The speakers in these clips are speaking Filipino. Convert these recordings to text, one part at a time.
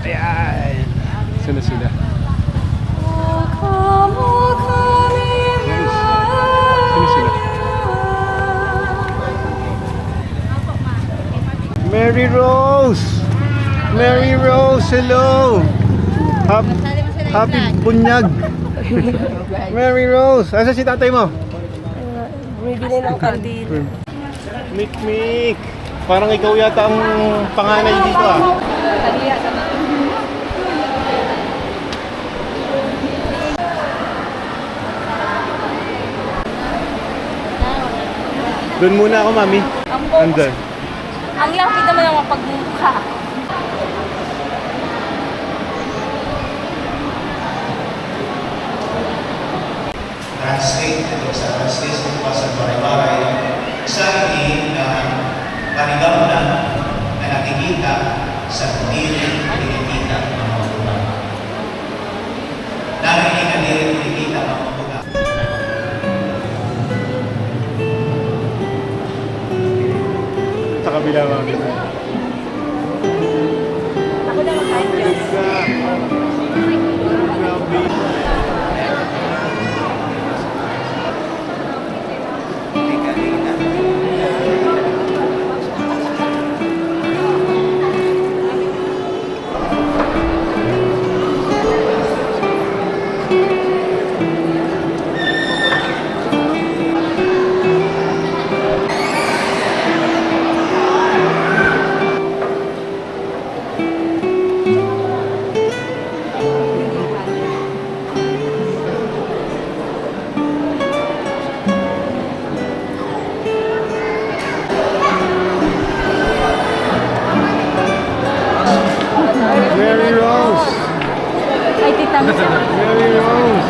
Ayan. Sino sila? Sino sila? Mary Rose! Mary Rose, hello! Happy bunyag! Mary Rose! Asa si tatay mo? Bumibili ng kaldila. Mik! Parang ikaw yata ang panganay dito ah. Doon muna ako, mami. Andun. Ang lapit naman ang mapagmukha. Translate ito sa translation po sa Baray-Baray sa ating panigamna na nakikita sa piling kinikita ng mga magulang. Nakikita din kinikita ng mga magulang. Sa kabila, mami. Ako na mag-time dyan. Mary Rose! Ay, tita mo siya. Mary Rose!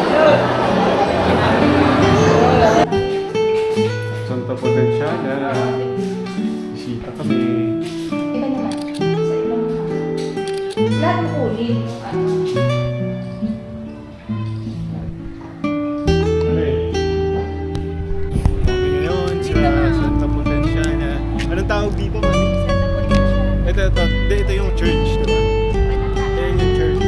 Santa Potenciana. Bisita kami. Iba naman. Sa ibang lahat ng ulit. Kami ngayon sa Santa Potenciana. Anong tawag dito, mami? Ito. Ito yung church, diba? Ayan yung church.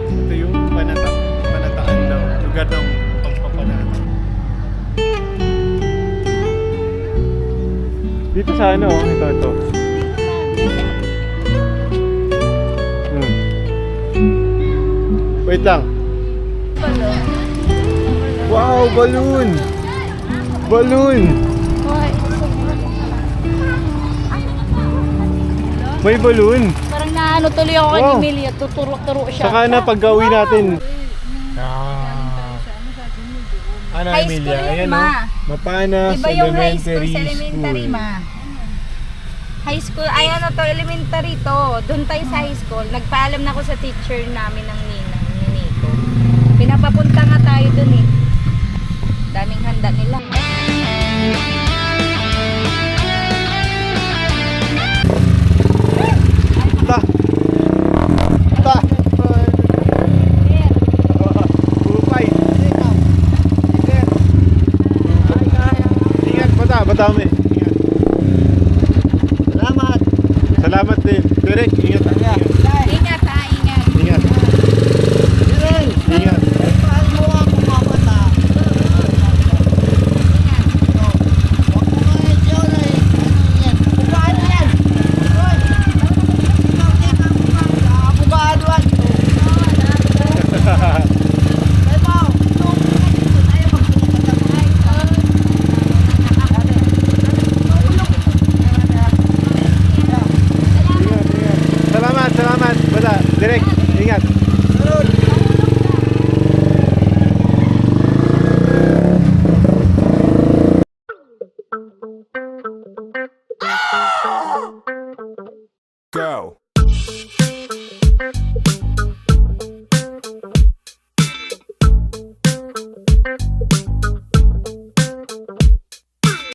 Ito yung panataan ng lugar ng pangpapanata. Dito sa ano, ito. Wait lang. Wow, balloon! Balloon! May balloon! Parang naano tuloy ako kay Wow. Emilia. Tuturo siya. Saka na pag-uwi natin. Ano, High Emilia? school yun, Ayan, ma. oh. Mapanas Iba yung high school Elementary sa elementary, School. ma. High school, ay ano to, elementary to. Doon tayo sa high school. Nagpaalam na ako sa teacher namin ng ninang, ni Nico. Pinapapunta nga tayo doon eh. Daming handa nila. Ta! Ta! Bupay! Ingat, bata mo eh. Ingat. Salamat din. Direk, ingat. Ingat ha, ingat. Ingat. Ingat. Salamat. Bata, direk, ingat. Go.